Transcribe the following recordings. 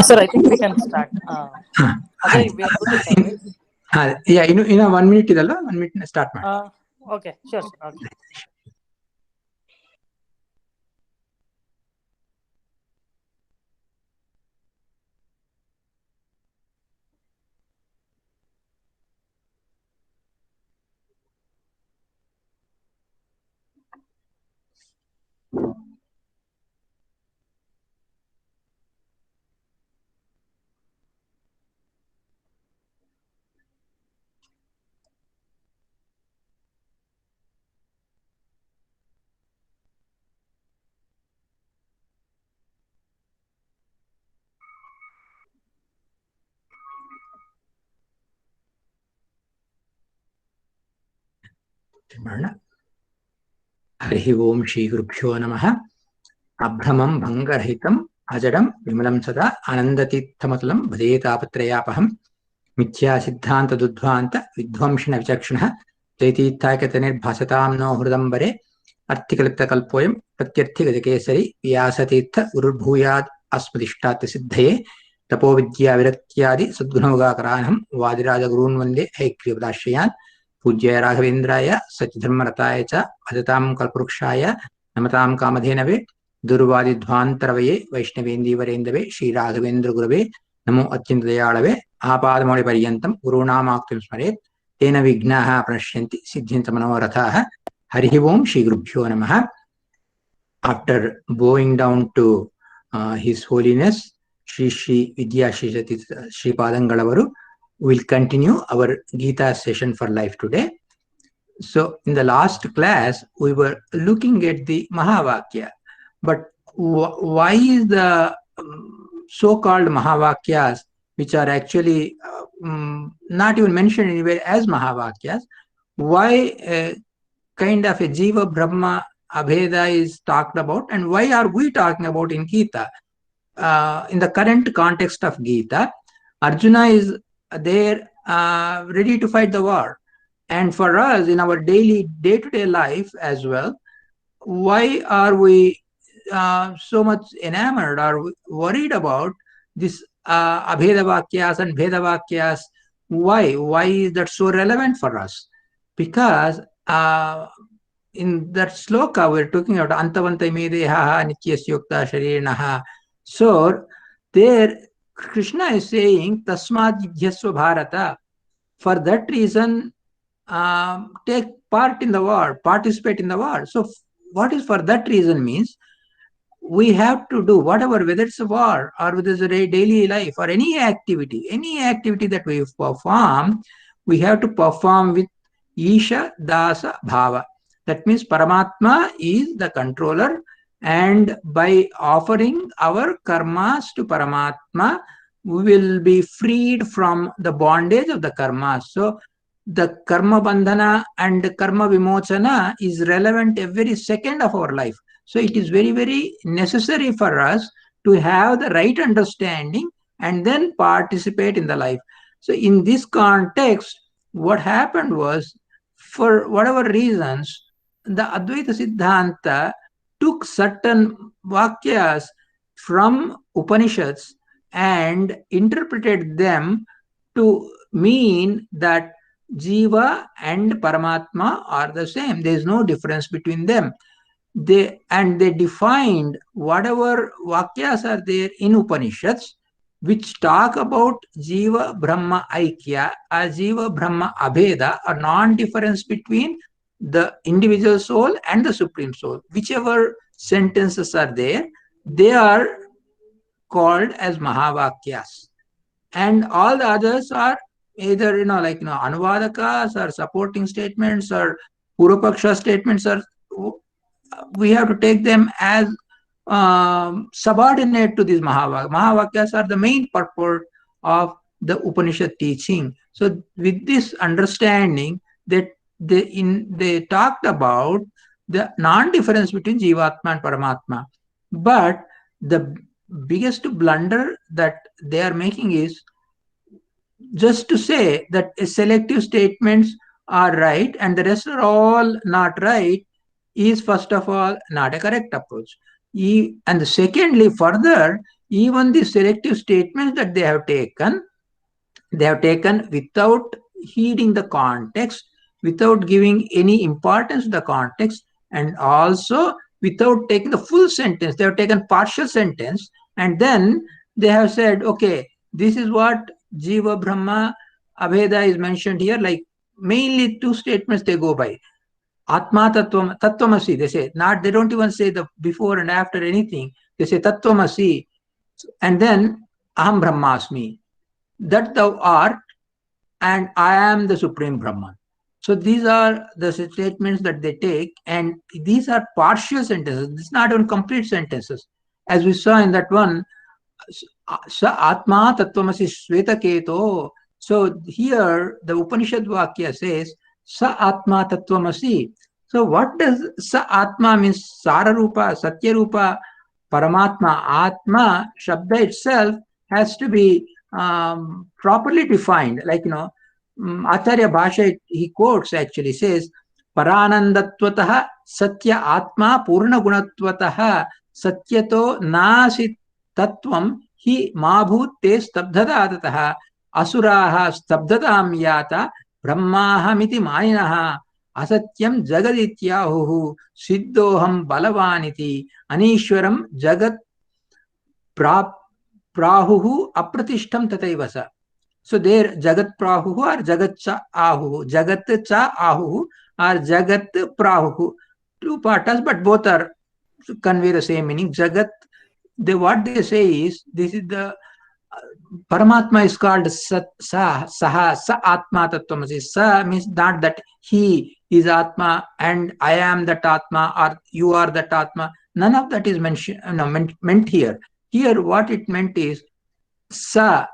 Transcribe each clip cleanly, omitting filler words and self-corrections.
Sir, I think we can start. Ajay, we are good to start, right? Yeah, in a 1 minute idalla, 1 minute start ಮಾಡಿ. Okay, sure, sir. Okay. Hari ओम श्री गुरुभ्यो नमः. अभ्रमं भंगरहितं अजडं विमलं सदा आनन्दतीर्थमतुलं भजे तापत्रयापहं मिथ्या सिद्धान्त दुध्वान्त विध्वंसिन विचक्षणः जयतीर्थायकतनिर्भासतां no हृदम्बरे अर्थिकलिप्तकल्पोऽयं प्रत्यर्थिगजकेसरी Vyasatirtha गुरुर्भूयात् अस्मदिष्टात् सिद्धये तपोविद्याविरक्त्यादि सद्गुणोगाकरानहं वादिराजगुरून् वन्दे हैग्रीवदाश्रयान् पूज्य राघवेन्द्राय सत्यधर्मरताय च भजतां कल्पवृक्षाय नमतां कामधेनवे दुर्वादिध्वान्तरवये वैष्णवेन्दीवरेन्दवे श्रीराघवेन्द्र गुरवे नमो अत्यन्तदयाळवे आपादमौलिपर्यन्तं गुरूणामाक्तिं स्मरेत् तेन विघ्नाः प्रणश्यन्ति सिद्ध्यन्ति मनोरथाः. हरिः ओं श्रीगुरुभ्यो नमः. After bowing down to His Holiness Shri Vidyashri Shri Padangalawaru, we will continue our Gita session for life today. So in the last class, we were looking at the Mahavakya. But why is the so-called Mahavakyas, which are actually not even mentioned anywhere as Mahavakyas, why kind of a Jiva Brahma Abheda is talked about, and why are we talking about in Gita? In the current context of Gita, Arjuna is there ready to fight the war. And for us, in our daily day-to-day life as well, why are we so much enamored or worried about this Abhedavakyas and Bhedavakyas? Why is that so relevant for us? Because in that sloka, we're talking about Antavanta Medeha Nityasya Yukta Sharinaha. So there, Krishna is saying, Tasmad Yidhyasva Bharata. For that reason, take part in the war, participate in the war. So what is for that reason means we have to do whatever, whether it's a war or whether it's a daily life or any activity that we perform, we have to perform with Isha Dasa Bhava. That means Paramatma is the controller, and by offering our karmas to Paramatma, we will be freed from the bondage of the karma. So the karma bandhana and karma vimochana is relevant every second of our life. So it is very, very necessary for us to have the right understanding and then participate in the life. So in this context, what happened was, for whatever reasons, the Advaita Siddhanta took certain Vakyas from Upanishads and interpreted them to mean that Jiva and Paramatma are the same. There is no difference between them. They defined whatever Vakyas are there in Upanishads which talk about Jiva Brahma Aikya or Jiva Brahma Abheda, or non-difference between the individual soul and the supreme soul. Whichever sentences are there, they are called as Mahavakyas, and all the others are either Anuvadakas or supporting statements or Purvapaksha statements, or we have to take them as subordinate to these Mahavakyas. Mahavakyas are the main purport of the Upanishad teaching. So with this understanding, that they talked about the non-difference between Jivatma and Paramatma. But the biggest blunder that they are making is just to say that selective statements are right and the rest are all not right is, first of all, not a correct approach. And secondly, further, even the selective statements that they have taken without heeding the context, without giving any importance to the context, and also without taking the full sentence. They have taken partial sentence, and then they have said, okay, this is what Jiva, Brahma, Abheda is mentioned here. Like mainly two statements they go by. Atma Tattvam, Tattvamasi, they say. Not, they don't even say the before and after anything. They say Tattvamasi, and then Aham Brahmasmi, that thou art, and I am the Supreme Brahman. So these are the statements that they take, and these are partial sentences. It's not even complete sentences. As we saw in that one, Sa Atma Tattvamasi Svetaketo. So here the Upanishad Vakya says, Sa Atma Tattvamasi. So what does Sa Atma means? Sararupa, Satyarupa, Paramatma. Atma, Shabda itself has to be properly defined. Like, Acharya Bhasha, he quotes actually, says, Paranandatvatah Satya Atma Purna Gunatvatah Satyato Nasi Tattvam Hi Mabhut Te Stabdhadatah Asuraha Stabdhatam Yata Brahmahamiti Mayinaha Asatyam Jagadityahu Siddhoham Balavaniti Anishwaram Jagat Prahuhu Apratishtam Tataivasa. So there Jagat Prahuhu or Jagat Cha Ahuhu, Jagat Cha Ahuhu or Jagat Prahuhu. Two parts, but both are convey the same meaning. Jagat, what they say is, this is the Paramatma is called Sat, Saha, Sa Atma Tattvamasi. Sa means not that he is Atma and I am that Atma or you are that Atma. None of that is mentioned, meant here. Here what it meant is, Sa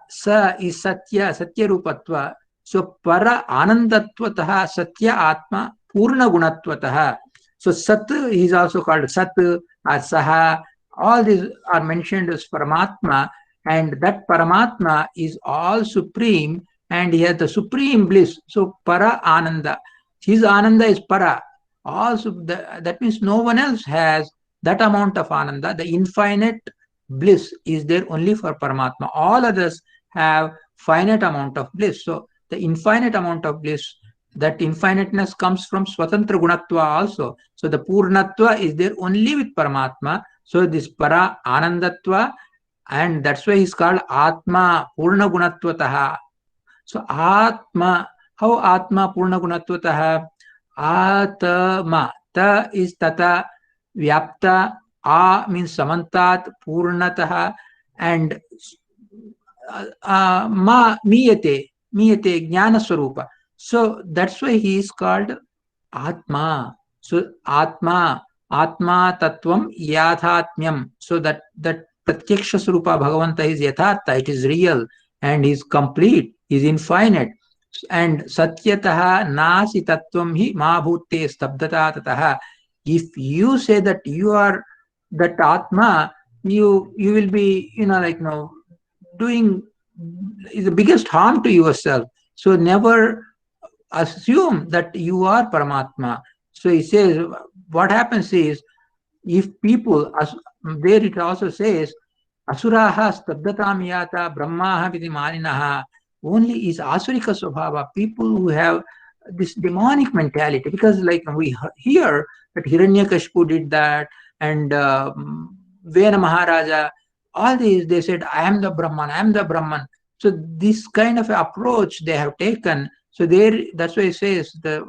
is Satya Rupatva. So Para Anandatvatah Satya Atma Purna Gunatvatah. So Sat is also called Sat or Saha. All these are mentioned as Paramatma, and that Paramatma is all supreme, and he has the supreme bliss. So Para Ananda. His Ananda is Para. Also, that means no one else has that amount of Ananda. The infinite bliss is there only for Paramatma. All others have finite amount of bliss. So the infinite amount of bliss, that infiniteness comes from Swatantra Gunatva also. So the Purnatva is there only with Paramatma. So this Para Anandatva, and that's why he's called Atma Purna Gunatvatah. So Atma, how Atma Purna Gunatvatah? Atma, Ta is Tata, Vyapta, A means Samantat, Purnatah, and Ma Miyate, Jnana Swarupa. So that's why he is called Atma. So Atma Tattvam Yathatmyam. So that Pratyaksha Swarupa Bhagavanta is Yathatha, it is real and is complete, is infinite. And Satyataha Nasi Tattvam Hi Mabhutte Stabdata Tataha. If you say that you are that Atma, you will be, doing is the biggest harm to yourself. So never assume that you are Paramatma. So he says, what happens is, if people, there it also says, Asuraha Stabdatam Yata Brahmaha Vidi Malinaha, only is Asurika Swabhava, people who have this demonic mentality, because like we hear that Hiranyakashipu did that, and Vena Maharaja, all these, they said, I am the Brahman. So this kind of approach they have taken. So there, that's why it says, the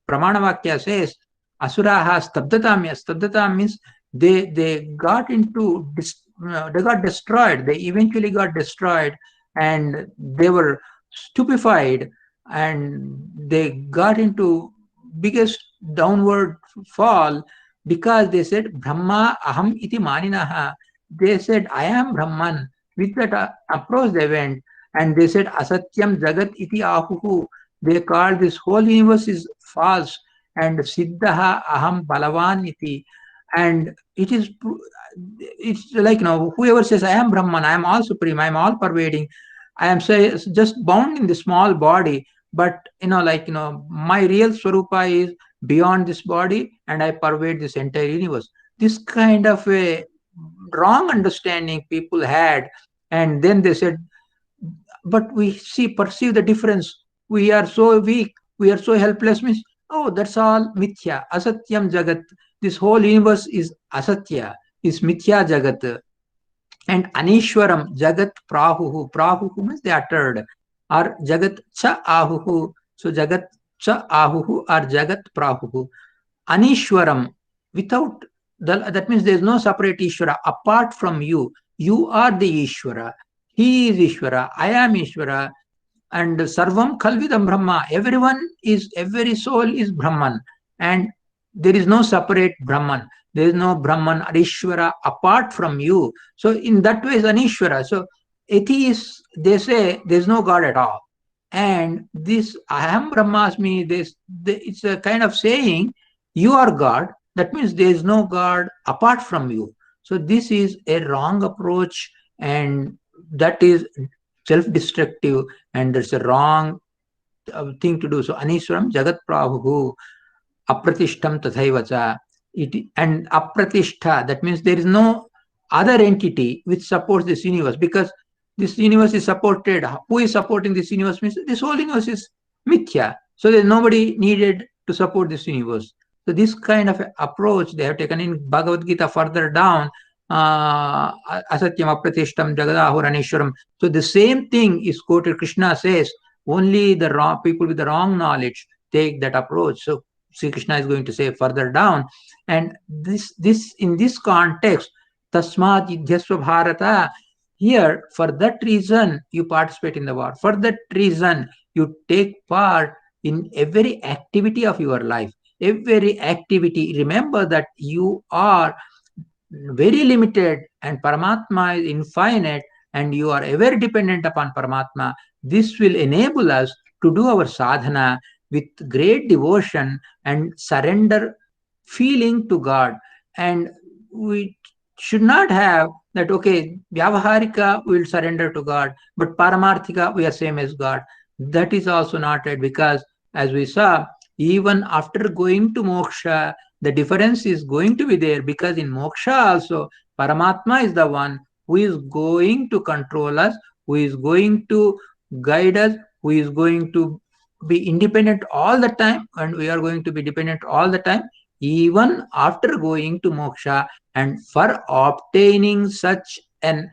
Pramana Vakya says, Asuraha Stabdatam means they got into, they got destroyed. They eventually got destroyed, and they were stupefied, and they got into biggest downward fall, because they said, Brahma Aham iti maninaha. They said, I am Brahman. With that approach they went, and they said, Asatyam Jagat iti ahuhu. They called this whole universe is false, and Siddhaha Aham Balavan iti. And it's like, whoever says, I am Brahman, I am all supreme, I am all pervading, I am just bound in the small body, but my real Swarupa is beyond this body, and I pervade this entire universe. This kind of a wrong understanding people had, and then they said, but we perceive the difference. We are so weak, we are so helpless. Means, oh, that's all mithya, asatyam jagat. This whole universe is asatya, is mithya jagat. And Anishwaram, Jagat Prahuhu. Prahuhu means they uttered. Or Jagat Cha Ahuhu. So Jagat Cha Ahuhu or Jagat Prahuhu. Anishwaram, without, that means there is no separate Ishvara. Apart from you, you are the Ishvara. He is Ishvara. I am Ishvara. And Sarvam Khalvidam Brahma. Every soul is Brahman. And there is no separate Brahman. There is no Brahman or Ishvara apart from you. So in that way is Anishvara. So atheists, they say there is no God at all. And this Aham Brahmasmi, it's a kind of saying, you are God. That means there is no God apart from you. So this is a wrong approach, and that is self-destructive, and there's a wrong thing to do. So Aniswaram Jagat Prabhu Apratishtam Tathaivacha. And Apratishtha, that means there is no other entity which supports this universe, because this universe is supported. Who is supporting this universe? Means this whole universe is mithya. So there's nobody needed to support this universe. So this kind of approach they have taken in Bhagavad Gita further down. Asatyam Apratishtam Jagadahuraneshwaram. So the same thing is quoted. Krishna says only the wrong people with the wrong knowledge take that approach. So Sri Krishna is going to say further down, and this in this context, Tasmat Yudhyasva Bharata. Here, for that reason, you participate in the war. For that reason, you take part in every activity of your life. Every activity. Remember that you are very limited and Paramatma is infinite, and you are ever dependent upon Paramatma. This will enable us to do our sadhana with great devotion and surrender feeling to God. And we should not have that, okay, Vyavaharika will surrender to God, but Paramarthika we are same as God. That is also not right, because as we saw, even after going to moksha, the difference is going to be there, because in moksha also, Paramatma is the one who is going to control us, who is going to guide us, who is going to be independent all the time, and we are going to be dependent all the time, even after going to moksha. And for obtaining such a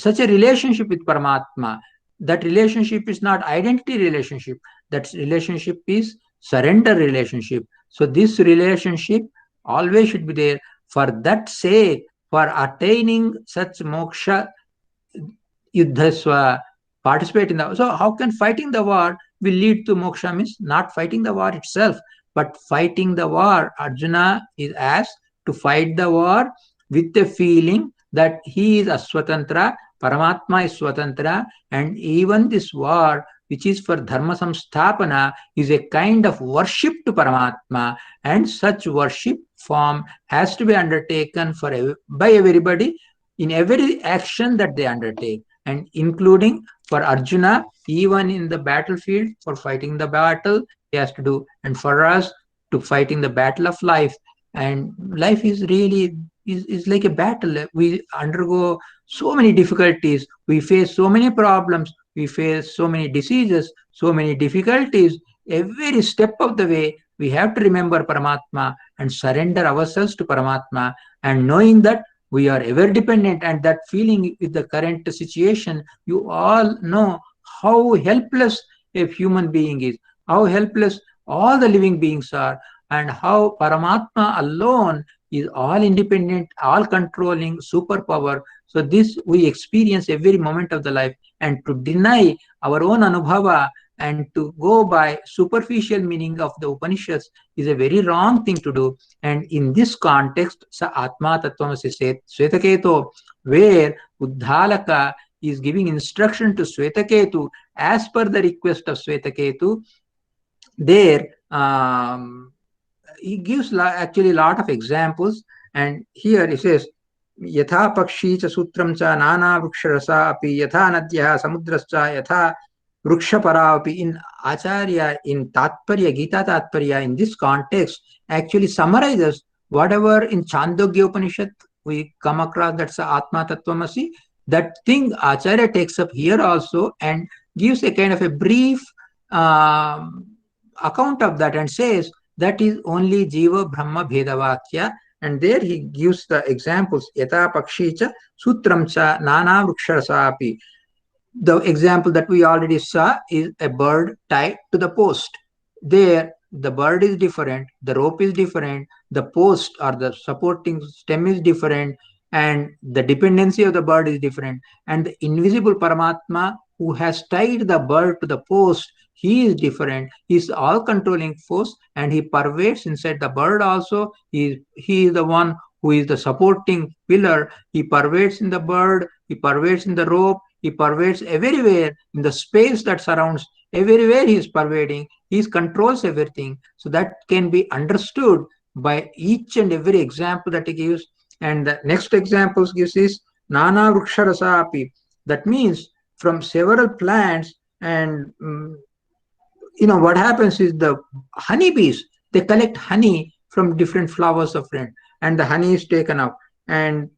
relationship with Paramatma, that relationship is not identity relationship, that relationship is surrender relationship. So this relationship always should be there. For that sake, for attaining such moksha, yuddhasva, participate in the. So how can fighting the war will lead to moksha? Means not fighting the war itself, but fighting the war. Arjuna is asked to fight the war with the feeling that he is Aswatantra, Paramatma is Swatantra, and even this war, which is for Dharma Samsthapana, is a kind of worship to Paramatma, and such worship form has to be undertaken by everybody in every action that they undertake, and including for Arjuna, even in the battlefield, for fighting the battle, he has to do, and for us to fighting the battle of life. And life is really is like a battle. We undergo so many difficulties, we face so many problems, we face so many diseases, so many difficulties. Every step of the way, we have to remember Paramatma and surrender ourselves to Paramatma, and knowing that we are ever dependent, and that feeling with the current situation, you all know how helpless a human being is, how helpless all the living beings are, and how Paramatma alone is all independent, all controlling superpower. So this we experience every moment of the life, and to deny our own anubhava and to go by superficial meaning of the Upanishads is a very wrong thing to do. And in this context, Sa Atma Tattvamasi Swetaketu, where Uddalaka is giving instruction to Swetaketu as per the request of Swetaketu, there he gives actually a lot of examples. And here he says, Yatha Pakshi cha Sutram cha Nana Vriksharasa api Yatha Nadya Samudrascha Yatha Vrikshapara. In Acharya, in Tatparya, Gita Tatparya, in this context, actually summarizes whatever in Chandogya Upanishad we come across that's Atma Tattvamasi. That thing Acharya takes up here also and gives a kind of a brief account of that and says that is only Jiva Brahma Bhedavakya. And there he gives the examples, Yata Pakshicha Sutramcha Nana Vruksharasapi. The example that we already saw is a bird tied to the post. There, the bird is different, the rope is different, the post or the supporting stem is different, and the dependency of the bird is different. And the invisible Paramatma who has tied the bird to the post, he is different. He is all controlling force and he pervades inside the bird also. He is the one who is the supporting pillar. He pervades in the bird, he pervades in the rope, he pervades everywhere in the space that surrounds. Everywhere he is pervading, he controls everything. So that can be understood by each and every example that he gives. And the next examples gives is Nana Vruksharasapi api. That means from several plants, and what happens is the honeybees, they collect honey from different flowers of rain, and the honey is taken up, and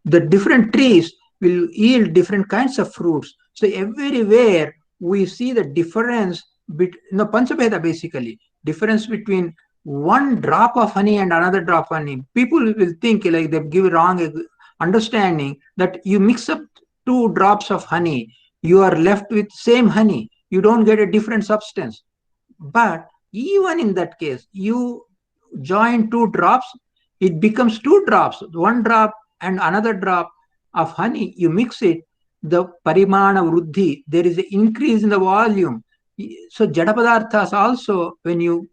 the different trees will yield different kinds of fruits. So everywhere we see the difference between Panchabheda, basically difference between one drop of honey and another drop of honey. People will think like they give wrong understanding that you mix up 2 drops of honey, you are left with same honey, you don't get a different substance. But even in that case, you join 2 drops, it becomes 2 drops, 1 drop and another drop of honey, you mix it, the parimana vruddhi, there is an increase in the volume. So jadapadarthas also, when you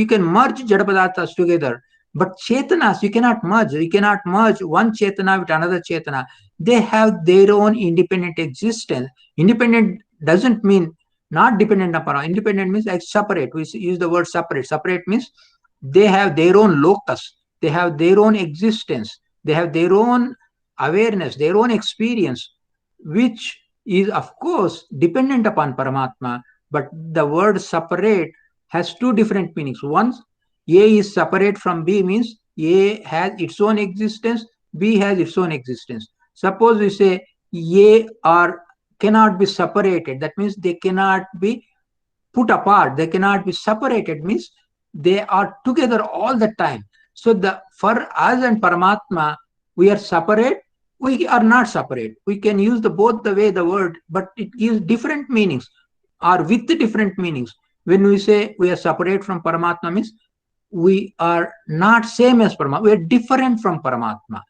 can merge jadapadarthas together, but chetanas you cannot merge. You cannot merge one chetana with another chetana. They have their own independent existence. Independent doesn't mean not dependent upon. Independent means like separate. We use the word separate. Separate means they have their own locus. They have their own existence. They have their own awareness, their own experience, which is of course dependent upon Paramatma. But the word separate has 2 different meanings. One, A is separate from B means A has its own existence, B has its own existence. Suppose we say A or cannot be separated, that means they cannot be put apart, they cannot be separated, means they are together all the time. So for us and Paramatma, we are separate, we are not separate. We can use both the way the word, but it gives different meanings or with different meanings. When we say we are separate from Paramatma means we are not same as Paramatma, we are different from Paramatma.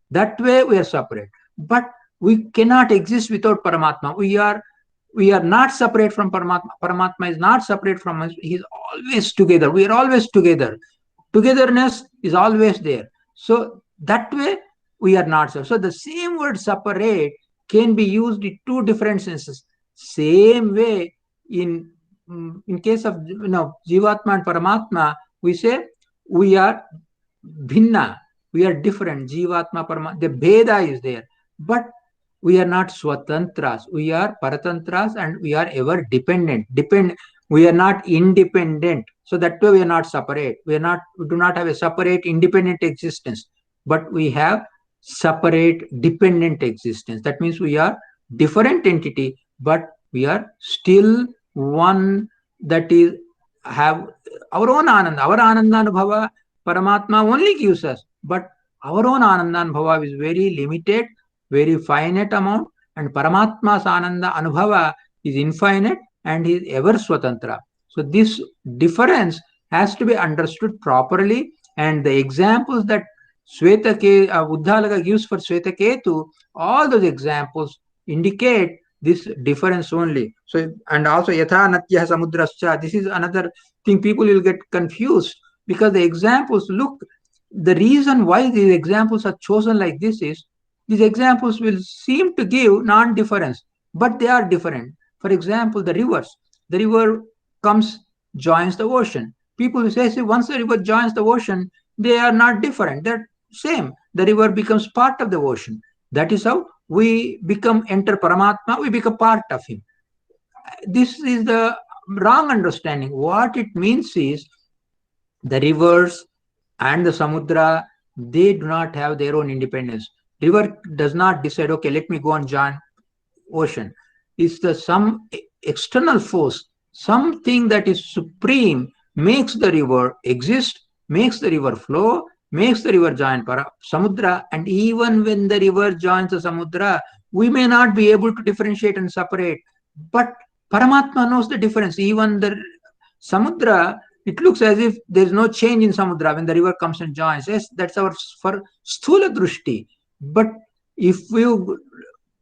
That way we are separate. But we cannot exist without Paramatma. We are not separate from Paramatma. Paramatma is not separate from us. He is always together. We are always together. Togetherness is always there. So that way we are not separate. So the same word separate can be used in 2 different senses. Same way in case of Jivatma and Paramatma, we say we are bhinna, we are different. Jivatma, Paramatma, the Bheda is there. But we are not swatantras, we are paratantras, and we are ever dependent. We are not independent. So that way we are not separate. We do not have a separate independent existence, but we have separate dependent existence. That means we are different entity, but we are still one, that is have our own ananda. Our anandanubhava Paramatma only gives us, but our own anandanubhava is very limited, very finite amount, and Paramatma's ananda anubhava is infinite and is ever swatantra. So this difference has to be understood properly, and the examples that Uddalaka gives for Swetaketu, all those examples indicate this difference only. So, and also Yatha Natyah Samudrascha, this is another thing people will get confused, because the examples, look, the reason why these examples are chosen like this is, these examples will seem to give non-difference, but they are different. For example, the river comes, joins the ocean. People will say, see, once the river joins the ocean, they are not different, they're same. The river becomes part of the ocean. That is how we enter Paramatma, we become part of him. This is the wrong understanding. What it means is, the rivers and the samudra, they do not have their own independence. River does not decide, okay, let me go and join ocean. It's some external force, something that is supreme, makes the river exist, makes the river flow, makes the river join Samudra. And even when the river joins the Samudra, we may not be able to differentiate and separate. But Paramatma knows the difference. Even the Samudra, it looks as if there is no change in Samudra when the river comes and joins. Yes, that's our for Sthula Drushti. But if you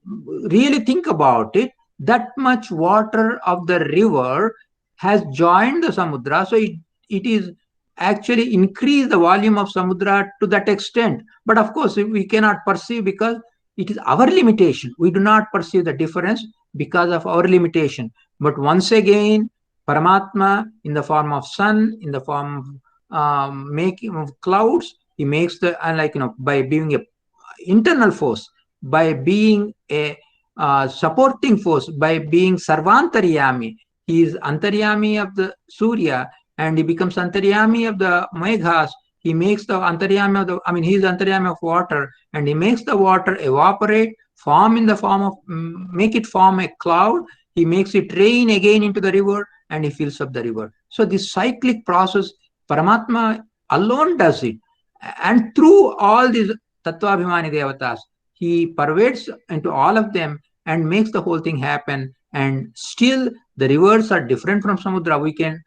really think about it, that much water of the river has joined the Samudra. So it is actually increased the volume of Samudra to that extent. But of course, we cannot perceive because it is our limitation. We do not perceive the difference because of our limitation. But once again, Paramatma, in the form of sun, in the form of making of clouds, he makes the, like, by being a internal force, by being a supporting force, by being Sarvantaryami. He is Antaryami of the Surya, and he becomes Antaryami of the Meghas. He makes the Antaryami of the, he is Antaryami of water, and he makes the water evaporate, form in the form of, make it form a cloud. He makes it rain again into the river, and he fills up the river. So this cyclic process, Paramatma alone does it. And through all these Tattvabhimani Devatas, he pervades into all of them and makes the whole thing happen. And still the rivers are different from Samudra. We can,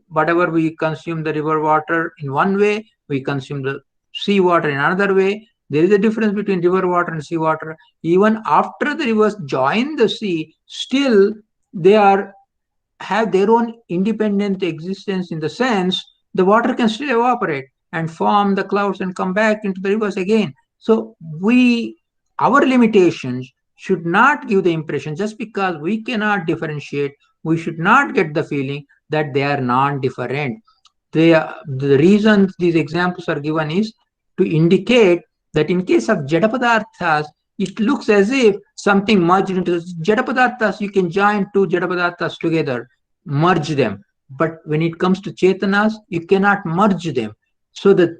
whatever we consume the river water in one way, we consume the sea water in another way. There is a difference between river water and sea water. Even after the rivers join the sea, still they have their own independent existence, in the sense the water can still evaporate and form the clouds and come back into the rivers again. So our limitations should not give the impression, just because we cannot differentiate, we should not get the feeling that they are non-different. The reason these examples are given is to indicate that in case of Jadapadarthas, it looks as if something merged into Jadapadarthas. You can join two Jadapadarthas together, merge them. But when it comes to Chetanas, you cannot merge them. So the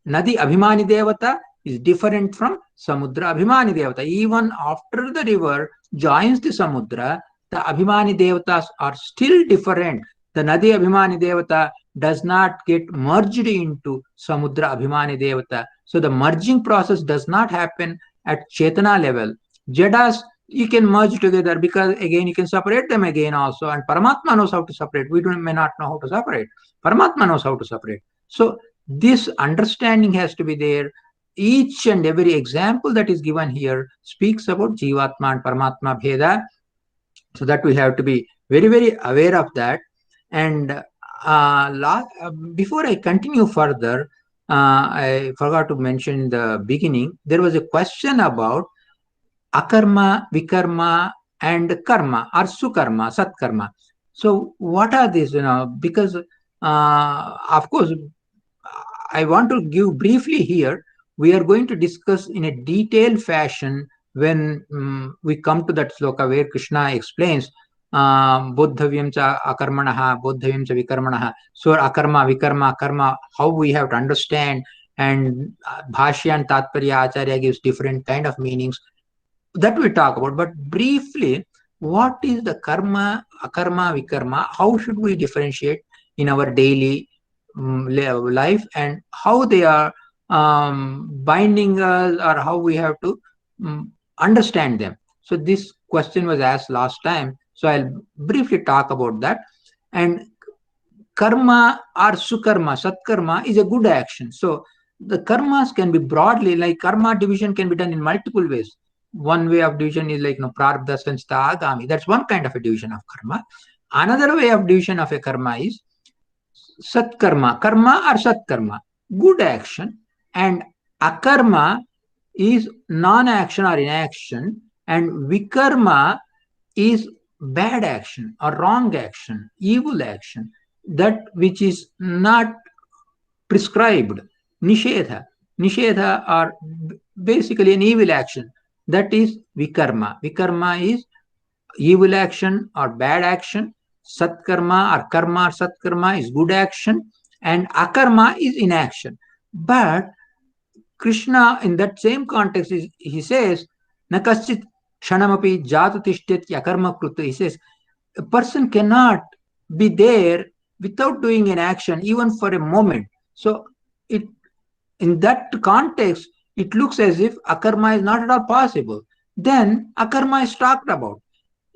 Nadi Abhimani Devata is different from Samudra Abhimani Devata. Even after the river joins the Samudra, the Abhimani Devatas are still different. The Nadi Abhimani Devata does not get merged into Samudra Abhimani Devata. So the merging process does not happen at Chetana level. Jadas, you can merge together, because again, you can separate them again also. And Paramatma knows how to separate. We may not know how to separate. Paramatma knows how to separate. So this understanding has to be there. Each and every example that is given here speaks about Jivatma and Paramatma Bheda. So that we have to be very, very aware of that. And before I continue further, I forgot to mention in the beginning, there was a question about akarma, vikarma, and karma, or sukarma, satkarma. So what are these? Because of course, I want to give briefly here. We are going to discuss in a detailed fashion when we come to that sloka where Krishna explains bodhavyam cha akarmanaha, bodhavyam cha vikarmanaha. So akarma, vikarma, karma, how we have to understand, and Bhashya and Tatparya Acharya gives different kind of meanings. That we talk about. But briefly, what is the karma, akarma, vikarma? How should we differentiate in our daily life, and how they are binding us, or how we have to understand them? So this question was asked last time, so I'll briefly talk about that. And karma or sukarma, satkarma is a good action. So the karmas can be broadly, like karma division can be done in multiple ways. One way of division is like prarabdha, sanchita, agami. That's one kind of a division of karma. Another way of division of a karma is satkarma, karma or satkarma, good action, and akarma is non-action or inaction, and vikarma is bad action or wrong action, evil action, that which is not prescribed, nishedha. Nishedha are basically an evil action. That is vikarma. Vikarma is evil action or bad action. Satkarma or karma or satkarma is good action, and akarma is inaction. But Krishna, in that same context, he says, Nakaschit kshanamapi jatu tishtyati akarma kruta. He says, a person cannot be there without doing an action, even for a moment. So, in that context, it looks as if akarma is not at all possible. Then, akarma is talked about.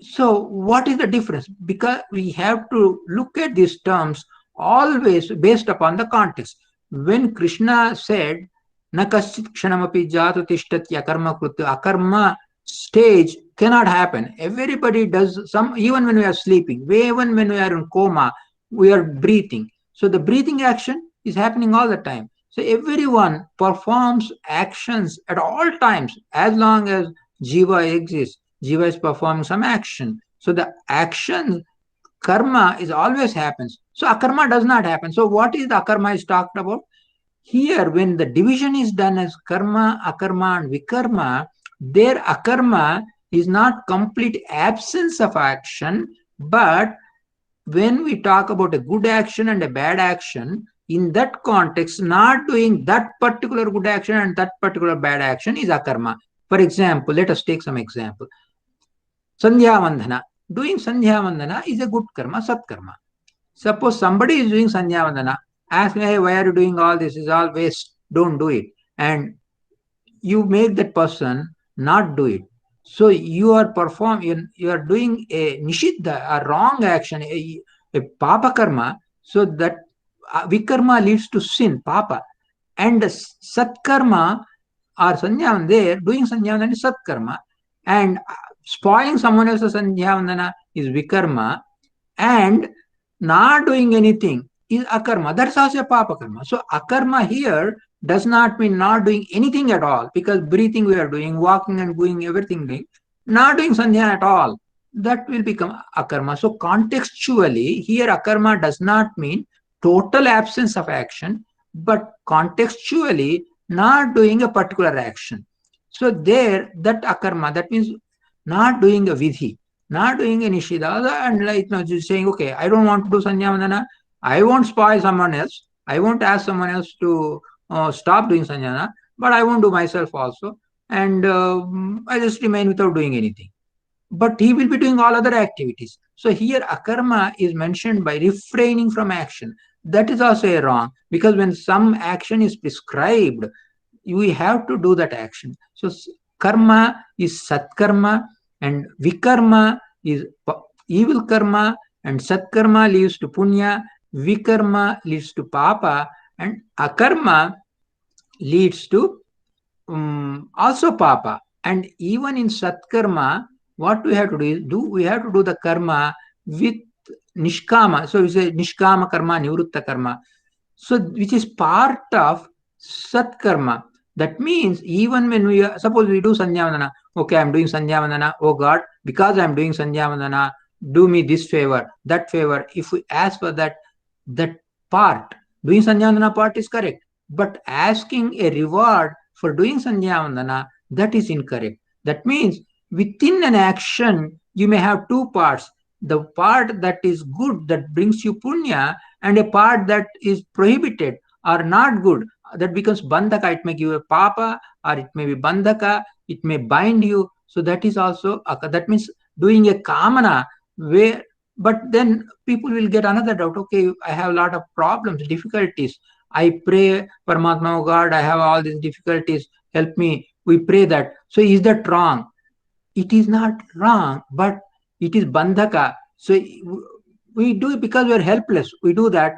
So, what is the difference? Because we have to look at these terms always based upon the context. When Krishna said, Na kaschit kshanamapi jatu tishtati akarma krutu, akarma stage cannot happen. Everybody does some, even when we are sleeping, even when we are in coma, we are breathing. So, the breathing action is happening all the time. So, everyone performs actions at all times as long as Jiva exists. Jiva is performing some action. So the action, karma is always happens. So akarma does not happen. So what is the akarma is talked about? Here, when the division is done as karma, akarma, and vikarma, their akarma is not complete absence of action, but when we talk about a good action and a bad action, in that context, not doing that particular good action and that particular bad action is akarma. For example, let us take some example. Sandhya Vandana. Doing Sandhya Vandana is a good karma, sat karma. Suppose somebody is doing Sandhya Vandana, ask me, hey, why are you doing all this? It's all waste. Don't do it. And you make that person not do it. So you are you are doing a nishiddha, a wrong action, a papa karma. So that vikarma leads to sin, papa. And sat karma or sandhya there, doing sandhya vandana is sat karma. And spoiling someone else's sandhya vandana is vikarma, and not doing anything is akarma. That's also a papa karma. So akarma here does not mean not doing anything at all, because breathing we are doing, walking and going, everything doing, not doing sandhya at all. That will become akarma. So contextually, here akarma does not mean total absence of action, but contextually not doing a particular action. So there, that akarma, that means not doing a vidhi, not doing a nishida, and like just saying, okay, I don't want to do sandhya vandana, I won't spoil someone else, I won't ask someone else to stop doing sandhya, but I won't do myself also, and I just remain without doing anything. But he will be doing all other activities. So here akarma is mentioned by refraining from action. That is also a wrong, because when some action is prescribed, we have to do that action. So karma is satkarma, and vikarma is evil karma, and satkarma leads to punya, vikarma leads to papa, and akarma leads to also papa. And even in satkarma, what we have to do is we have to do the karma with nishkama. So we say nishkama karma, nivrutta karma. So which is part of satkarma. That means even when we suppose we do sandhya vandana, okay, I'm doing sandhya vandana, oh God, because I'm doing sandhya vandana, do me this favor, that favor. If we ask for that part, doing sandhya vandana part is correct, but asking a reward for doing sandhya vandana, that is incorrect. That means within an action, you may have two parts. The part that is good, that brings you punya, and a part that is prohibited or not good, that becomes bandhaka. It may give a papa, or it may be bandhaka, it may bind you. So that is also, that means doing a kamana, where, but then people will get another doubt. Okay, I have a lot of problems, difficulties. I pray, Paramatma, oh God, I have all these difficulties, help me. We pray that. So is that wrong? It is not wrong, but it is bandhaka. So we do it because we are helpless. We do that.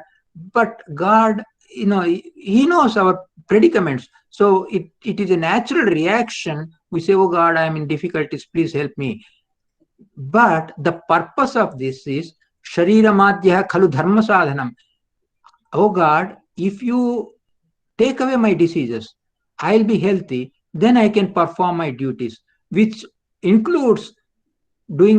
But God, He knows our predicaments. So it is a natural reaction. We say, oh God, I am in difficulties, please help me. But the purpose of this is Sharira Madhya Khalu Dharma Sadhanam. Oh God, if you take away my diseases, I'll be healthy, then I can perform my duties, which includes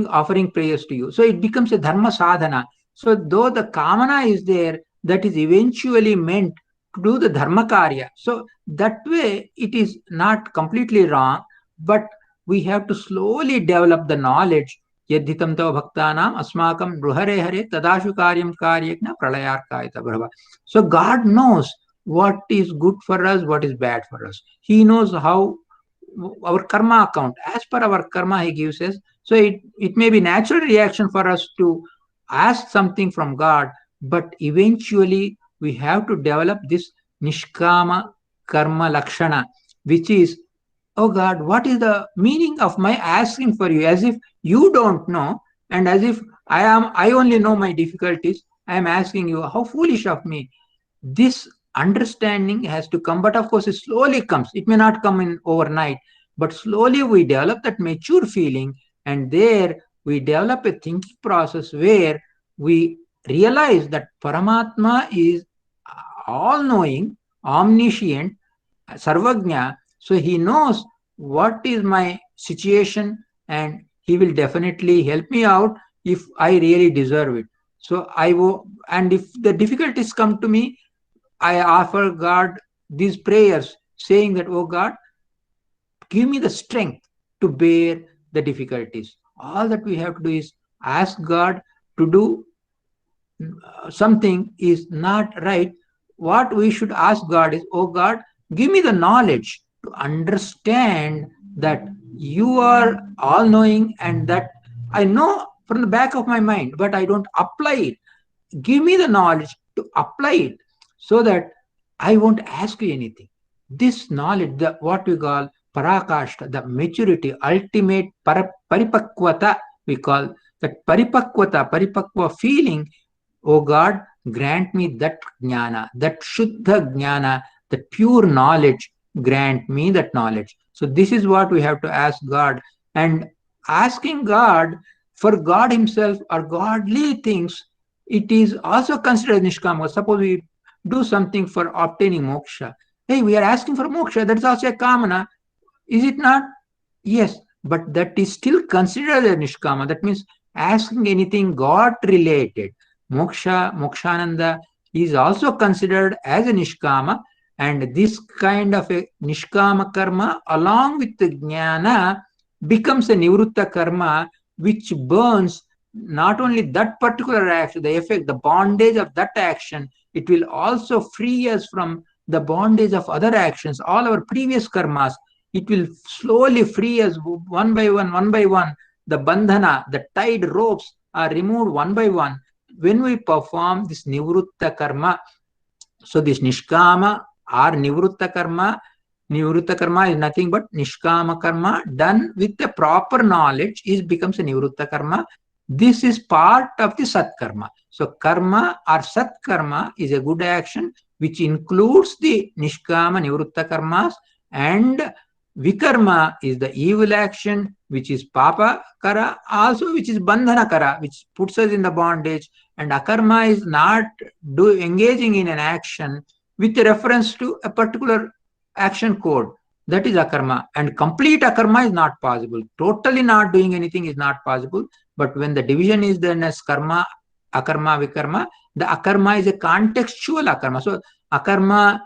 offering prayers to you. So it becomes a dharma sadhana. So though the kamana is there, that is eventually meant to do the dharma karya. So that way it is not completely wrong, but we have to slowly develop the knowledge. Yadhitam tava bhaktanam asmakam ruhare hare tadashu karyam karyagna pralayarkayata bhrava. So God knows what is good for us, what is bad for us. He knows how our karma account, as per our karma he gives us. So it may be natural reaction for us to ask something from God, but eventually we have to develop this nishkama karma lakshana, which is, oh God, what is the meaning of my asking for you? As if you don't know, and as if I only know my difficulties. I am asking you. How foolish of me. This understanding has to come, but of course it slowly comes. It may not come in overnight, but slowly we develop that mature feeling, and there we develop a thinking process where we realize that Paramatma is all-knowing, omniscient, Sarvagnya, so he knows what is my situation, and he will definitely help me out if I really deserve it. So I will, and if the difficulties come to me, I offer God these prayers, saying that, oh God, give me the strength to bear the difficulties. All that we have to do is ask God to do something is not right. What we should ask God is, oh God, give me the knowledge to understand that you are all knowing, and that I know from the back of my mind, but I don't apply it. Give me the knowledge to apply it so that I won't ask you anything. This knowledge, the what we call parakashta, the maturity, ultimate paripakvata, we call that paripakva feeling. Oh God, grant me that jnana, that shuddha jnana, that pure knowledge, grant me that knowledge. So this is what we have to ask God. And asking God for God himself or godly things, it is also considered nishkama. Suppose we do something for obtaining moksha. Hey, we are asking for moksha. That's also a kamana. Is it not? Yes, but that is still considered a nishkama. That means asking anything God related. Mokshananda is also considered as a nishkama, and this kind of a nishkama karma along with the jnana becomes a nivruta karma, which burns not only that particular action, the effect, the bondage of that action, it will also free us from the bondage of other actions, all our previous karmas. It will slowly free us one by one. The bandhana, the tied ropes are removed one by one when we perform this nivrutta karma. So this nishkama or nivrutta karma is nothing but nishkama karma done with the proper knowledge becomes a nivrutta karma. This is part of the sat karma. So karma or sat karma is a good action which includes the nishkama nivrutta karmas, and vikarma is the evil action which is papa kara, also which is bandhana kara, which puts us in the bondage. And akarma is not engaging in an action with reference to a particular action code. That is akarma. And complete akarma is not possible. Totally not doing anything is not possible. But when the division is done as karma, akarma, vikarma, the akarma is a contextual akarma. So akarma,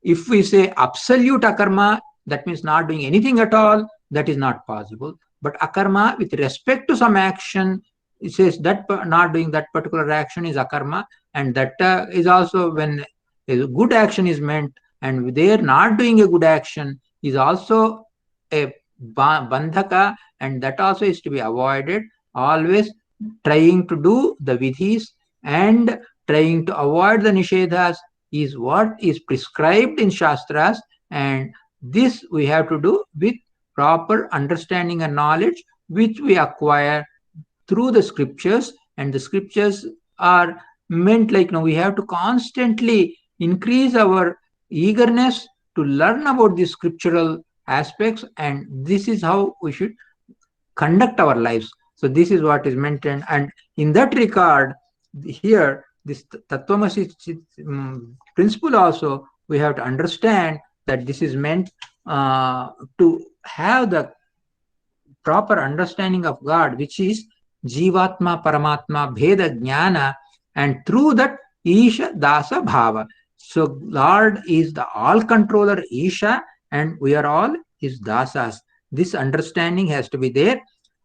if we say absolute akarma, that means not doing anything at all, that is not possible. But akarma with respect to some action, it says that not doing that particular action is akarma, and that is also when a good action is meant, and there not doing a good action is also a bandhaka, and that also is to be avoided. Always trying to do the vidhis and trying to avoid the nishedhas is what is prescribed in shastras, and this we have to do with proper understanding and knowledge which we acquire through the scriptures. And the scriptures are meant like, we have to constantly increase our eagerness to learn about these scriptural aspects, and this is how we should conduct our lives. So this is what is mentioned, and in that regard, here this Tattvamasi principle also we have to understand that this is meant to have the proper understanding of God, which is Jivatma Paramatma Bheda Jnana, and through that Isha Dasa Bhava. So Lord is the all-controller Isha, and we are all his dasas. This understanding has to be there.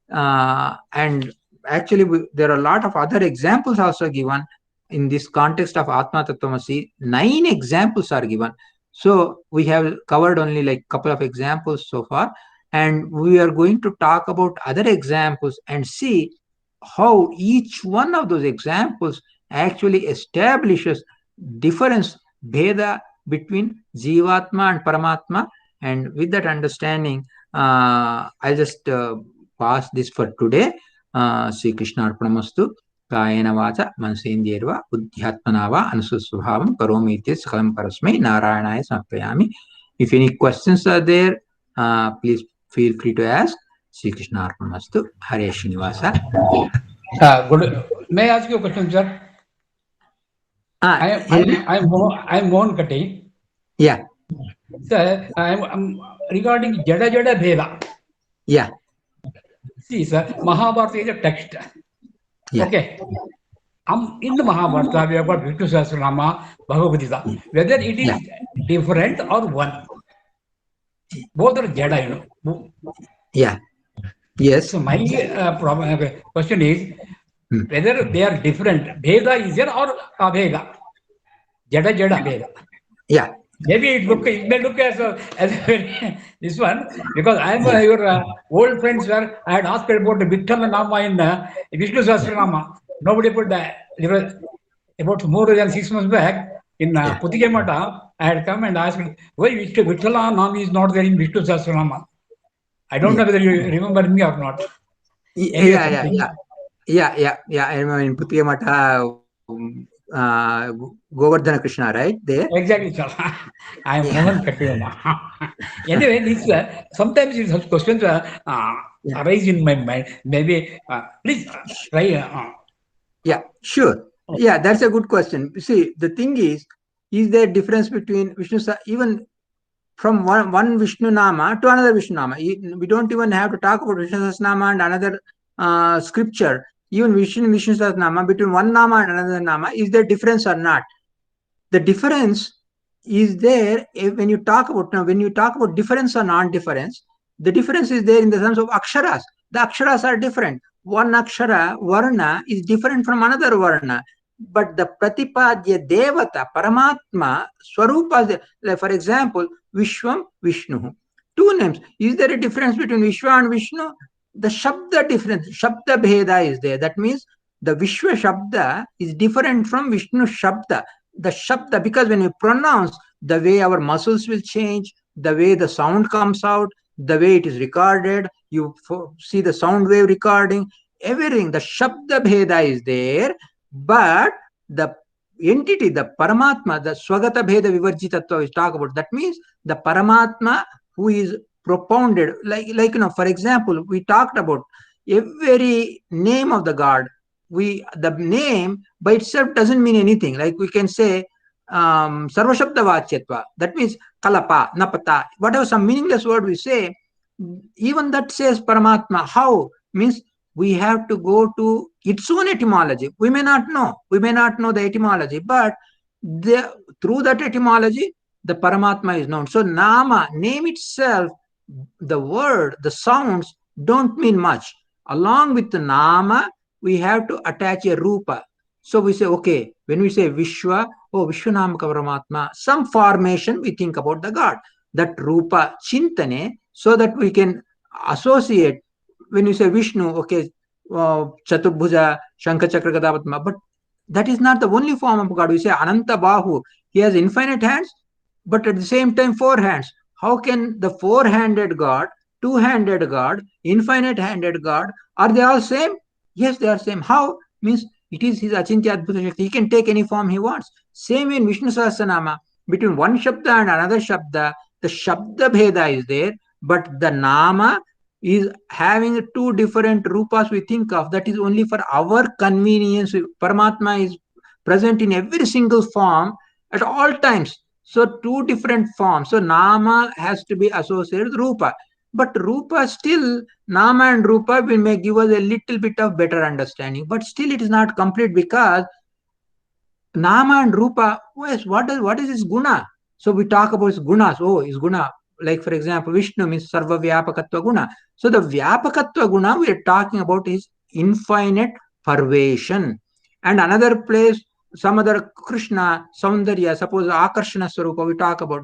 And actually, there are a lot of other examples also given. in this context of Atma Tattvamasi, 9 examples are given. So we have covered only like couple of examples so far, and we are going to talk about other examples and see how each one of those examples actually establishes difference, Bheda, between Jivatma and Paramatma. And with that understanding, I'll just pass this for today. Sri Krishna Arpanamastu. कायेन वाचा मनसेन्द्रियैर्वा बुद्ध्यात्मना वा अनुसुस्वभावं करोमि इति सकलं परस्मै नारायणाय समर्पयामि. If any questions are there, please feel free to ask. Sri Krishna Arpanamastu. Hare Srinivasa. Good. May I ask you a question, sir? I'm Mohan Katti. Yeah. Sir, I'm regarding Jada Jada Bheda. Yeah. See, sir, Mahabharata is a text. Yeah. Okay. In the Mahabharata, we have got Vishnu Sahasranama, Bhagavad Gita. Whether it is different or one. Both are Jada, you know. Yeah. Yes. So my question is, whether they are different, Bheda is there or Abheda? Jada Jada Bheda. Yeah. Maybe it may look as this one, because I am your old friends where I had asked about the Vittala Nama in Vishnu Sahasranama. Nobody put that. About more than 6 months back in Putike Mata, I had come and asked why Vittala Nama is not there in Vishnu Sahasranama. I don't know whether you remember me or not. Yeah. I remember in Putike Mata, Govardhana Krishna, right? There. Exactly, sir. I am Mohan Katti. Anyway, this sometimes such questions arise in my mind. Maybe please try. Yeah, sure. Yeah, that's a good question. See, the thing is there difference between Vishnu, even from one Vishnu Nama to another Vishnu Nama? We don't even have to talk about Vishnu Sahasranama and another scripture. Even Vishnu Sahasranama, between one Nama and another Nama, is there difference or not? The difference is there when you talk about difference or non-difference. The difference is there in the terms of aksharas. The aksharas are different. One akshara, varna, is different from another varna. But the pratipadya devata, Paramatma, Swarupa, like for example, Vishwam, Vishnu. 2 names. Is there a difference between Vishwa and Vishnu? The Shabda difference, Shabda Bheda is there. That means the Vishwa Shabda is different from Vishnu Shabda. The Shabda, because when you pronounce, the way our muscles will change, the way the sound comes out, the way it is recorded, you see the sound wave recording, everything, the Shabda Bheda is there, but the entity, the Paramatma, the Swagata Bheda Vivarjitattva is talk about. That means the Paramatma who is propounded, like for example, we talked about every name of the God. The name by itself doesn't mean anything. Like we can say Sarvashabda Vachyatva. That means Kalapa, Napata, whatever some meaningless word we say, even that says Paramatma. How? Means we have to go to its own etymology. We may not know the etymology, but through that etymology, the Paramatma is known. So Nama, name itself, the word, the sounds don't mean much. Along with the Nama, we have to attach a Rupa. So we say, okay, when we say Vishwa, Vishwanamaka Paramatma, some formation we think about the God. That Rupa Chintane, so that we can associate. When you say Vishnu, okay, Chatubhuja, Shankha Chakra Gadavatma, but that is not the only form of God. We say Ananta Bahu, he has infinite hands, but at the same time 4 hands. How can the 4-handed God, 2-handed God, infinite-handed God, are they all same? Yes, they are same. How? Means it is his Achintya Adbhuta Shakti. He can take any form he wants. Same in Vishnu Sahasranama. Between one Shabda and another Shabda, the Shabda Bheda is there, but the Nama is having 2 different Rupas we think of. That is only for our convenience. Paramatma is present in every single form at all times. So 2 different forms. So Nama has to be associated with Rupa. But Rupa still, Nama and Rupa may give us a little bit of better understanding. But still it is not complete, because Nama and Rupa, what is his guna? So we talk about his gunas. His guna. Like for example, Vishnu means Sarva Vyapakatva guna. So the Vyapakatva guna, we are talking about his infinite pervasion. And another place, some other Krishna, Saundarya, suppose Akarshana Swarupa, we talk about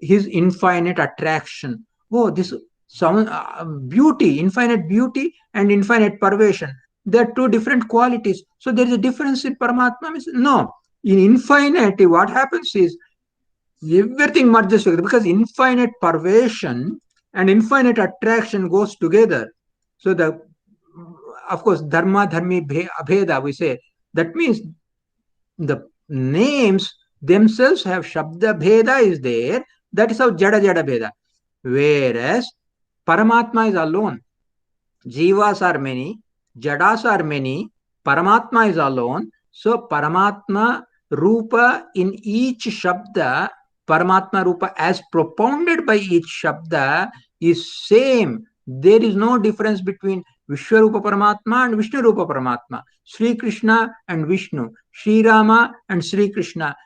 his infinite attraction. Oh, this sound, beauty, infinite beauty and infinite pervasion. They are two different qualities. So there is a difference in Paramatma. No, in infinity, what happens is everything merges together, because infinite pervasion and infinite attraction goes together. So of course, dharma, dharmi, abheda, we say. That means the names themselves have Shabda Bheda is there. That is how Jada Jada Bheda. Whereas Paramatma is alone. Jivas are many, Jadas are many, Paramatma is alone. So Paramatma Rupa in each Shabda, Paramatma Rupa as propounded by each Shabda is same. There is no difference between Vishwarupa Paramatma and Vishnu Rupa Paramatma, Sri Krishna and Vishnu, Sri Rama and Sri Krishna.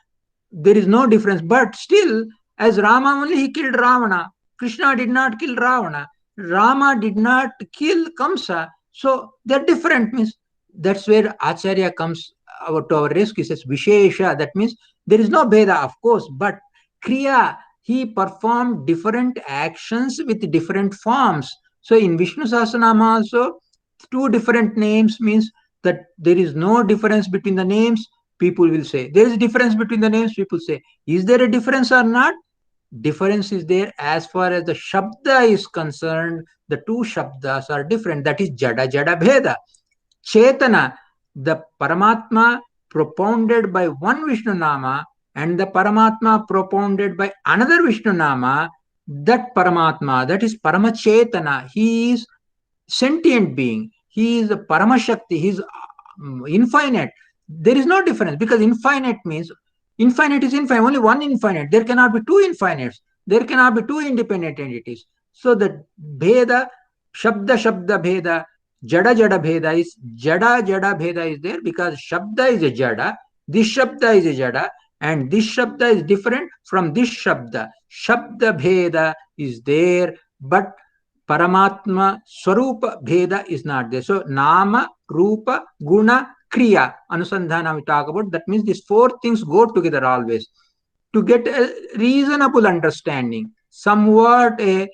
There is no difference. But still, as Rama only, he killed Ravana. Krishna did not kill Ravana. Rama did not kill Kamsa. So they're different. Means that's where Acharya comes to our rescue. He says Vishesha. That means there is no Bheda, of course, but Kriya, he performed different actions with different forms. So in Vishnu Sahasranama also, two different names means that there is no difference between the names. People will say there is a difference between the names. People say, is there a difference or not? Difference is there as far as the Shabda is concerned. The two Shabdas are different. That is Jada Jada Bheda. Chetana, the Paramatma propounded by one Vishnu Nama and the Paramatma propounded by another Vishnu Nama, that Paramatma, that is Paramachetana, he is sentient being, he is a Paramashakti, he is infinite. There is no difference, because infinite means infinite is infinite, only one infinite. There cannot be two infinites. There cannot be two independent entities. So the Bheda, Shabda Shabda Bheda, Jada Jada Bheda is Jada Jada Bheda is there because Shabda is a Jada, this Shabda is a Jada, and this Shabda is different from this Shabda. Shabda Bheda is there, but Paramatma Swarupa Bheda is not there. So Nama, Rupa, Guna, Kriya, Anusandhana we talk about. That means these four things go together always. To get a reasonable understanding, somewhat a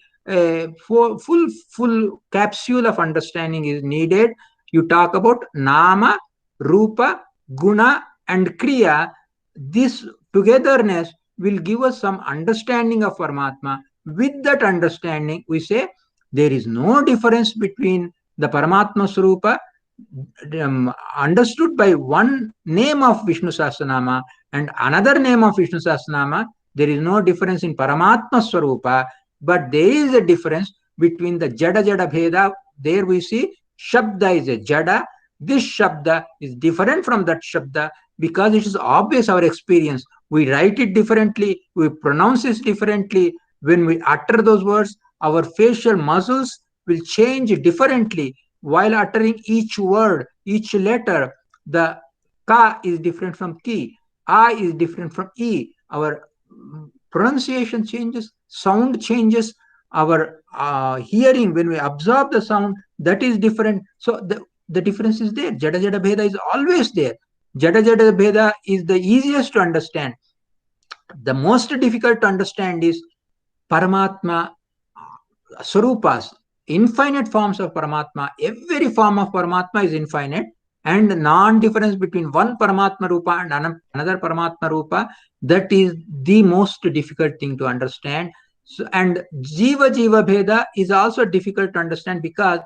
full capsule of understanding is needed. You talk about Nama, Rupa, Guna and Kriya. This togetherness will give us some understanding of Paramatma. With that understanding, we say there is no difference between the Paramatma Swarupa understood by one name of Vishnu Sahasranama and another name of Vishnu Sahasranama. There is no difference in Paramatma Swarupa, but there is a difference between the Jada Jada Bheda. There we see Shabda is a Jada. This Shabda is different from that Shabda because it is obvious our experience. We write it differently, we pronounce it differently. When we utter those words, our facial muscles will change differently while uttering each word, each letter. The ka is different from ki, a is different from e. Our pronunciation changes, sound changes, our hearing, when we absorb the sound, that is different. So the difference is there. Jada Jada Bheda is always there. Jada Jada Bheda is the easiest to understand. The most difficult to understand is Paramatma Swarupas, infinite forms of Paramatma. Every form of Paramatma is infinite, and non-difference between one Paramatma Rupa and another Paramatma Rupa, that is the most difficult thing to understand. So, and Jiva Jiva Bheda is also difficult to understand because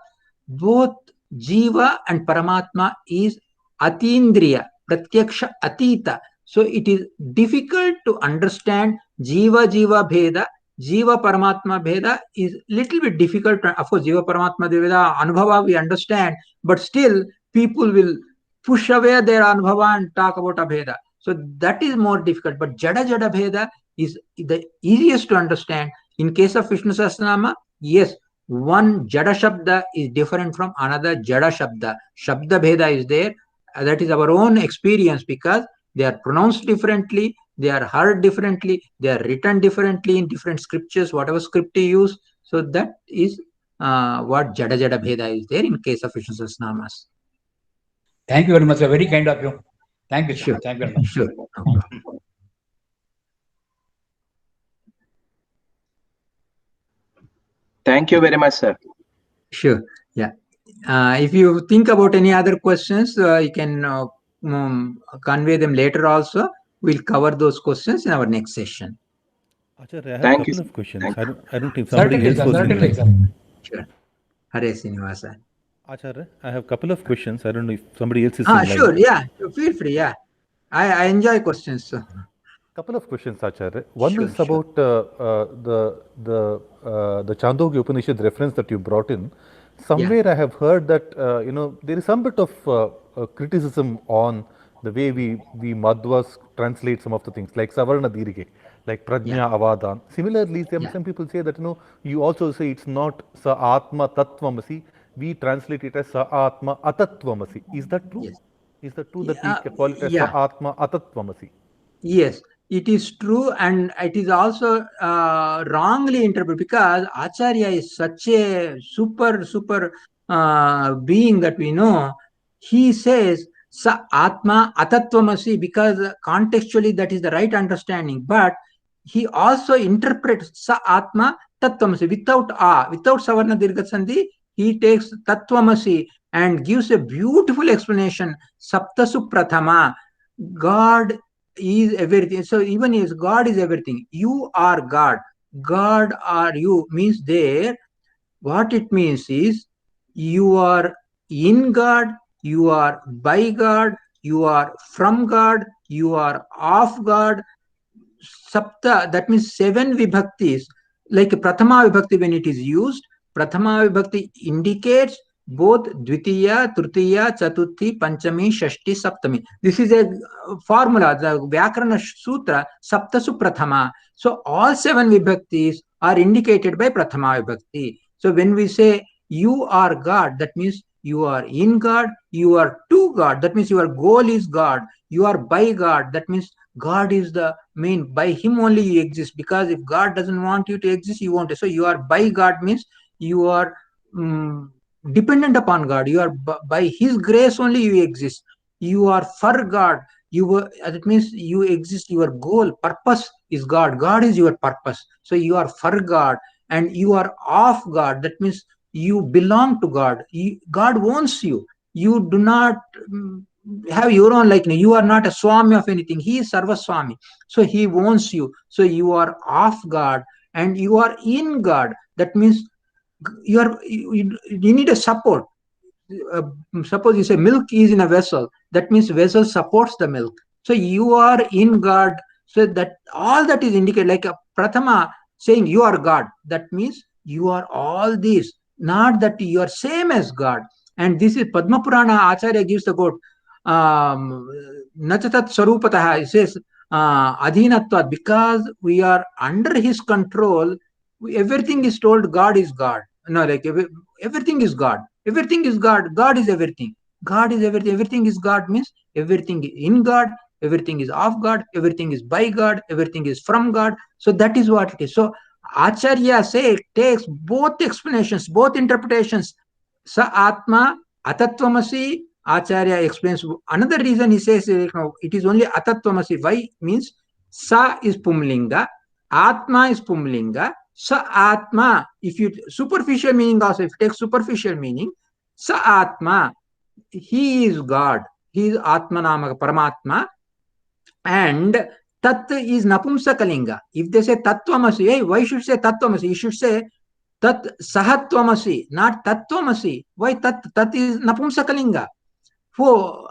both Jiva and Paramatma is Atindriya, Pratyaksha Atita. So it is difficult to understand Jiva Jiva Bheda. Jiva Paramatma Bheda is little bit difficult. Of course, Jiva Paramatma Bheda, Anubhava we understand, but still people will push away their Anubhava and talk about a Bheda. So that is more difficult. But Jada Jada Bheda is the easiest to understand. In case of Vishnu Sahasranama, yes, one Jada Shabda is different from another Jada Shabda. Shabda Bheda is there. That is our own experience because they are pronounced differently, they are heard differently, they are written differently in different scriptures, whatever script you use. So that is what Jada Jada Bheda is there in case of Vishnu Sahasranamas. Thank you very much, sir. Very kind of you. Thank you, sir. Sure. Thank you very much. Sure. No problem. Thank you very much, sir. Sure. Yeah. If you think about any other questions, you can convey them later also. We'll cover those questions in our next session. Acharya, I have Thank a you, couple sir. of questions. Thank I don't think somebody Certainly, else sir. was in Certainly, line. sir. Sure. Hare Srinivasa. Acharya, I have a couple of questions. I don't know if somebody else is in line. Sure. Yeah. Feel free. Yeah. I enjoy questions. So. Couple of questions, Acharya. One Sure, is about the Chandogya Upanishad reference that you brought in. Somewhere I have heard that there is some bit of criticism on the way we Madhvas translate some of the things, like Savarna Dirghe, like Prajna Avadan. Similarly, some people say that you also say it's not Sa Atma Tattvamasi. We translate it as Sa Atma Atatvamasi. Is that true? Yes. Is that true that we call it as Sa Atma Atatvamasi? Yes, it is true, and it is also wrongly interpreted because Acharya is such a super being that we know. He says Sa Atma Atatvamasi because contextually that is the right understanding, but he also interprets Sa Atma Tattvamasi without Savarna Dirgha Sandhi. He takes Tattvamasi and gives a beautiful explanation. Saptasu Prathama, God is everything. So even if God is everything, you are God. God are you means there. What it means is you are in God, you are by God, you are from God, you are of God. Sapta, that means 7 vibhaktis. Like Prathama Vibhakti, when it is used, Prathama Vibhakti indicates both Dvitiya, Tritiya, Chatuthi, Panchami, Shashti, Saptami. This is a formula, the Vyakarana Sutra, Saptasu Prathama. So all 7 vibhaktis are indicated by Prathama Vibhakti. So when we say you are God, that means you are in God, you are to God, that means your goal is God, you are by God, that means God is the main, by him only you exist, because if God doesn't want you to exist, you won't. So you are by God means you are dependent upon God, you are by his grace only you exist, you are for God, that means you exist, your goal, purpose is God, God is your purpose, so you are for God, and you are of God, that means you belong to God, God owns you, you do not have your own likeness, you are not a Swami of anything, he is Sarva Swami, so he owns you, so you are of God and you are in God, that means you need a support. Suppose you say milk is in a vessel, that means vessel supports the milk, so you are in God, so that all that is indicated, like a Prathama saying you are God, that means you are all these, not that you are same as God. And this is Padma Purana, Acharya gives the quote, Nachatat Sarupataha, he says Adhinatvat, because we are under his control, everything is told God is God. No, like everything is God. Everything is God. God is everything. God is everything. Everything is God means everything is in God. Everything is of God. Everything is by God. Everything is from God. So that is what it is. So Acharya takes both explanations, both interpretations. Sa Atma Atatvamasi. Acharya explains another reason. He says it is only Atatvamasi. Why? Means Sa is Pumlinga, Atma is Pumlinga. Sa Atma, if you superficial meaning also, if you take superficial meaning, Sa Atma, he is God, he is Atma Namaka Paramatma, and Tat is Napumsakalinga. If they say Tattvamasi, hey, why should say Tattvamasi? You should say Tat Sahattvamasi, not Tattvamasi. Why Tat? Tat is Napumsakalinga. So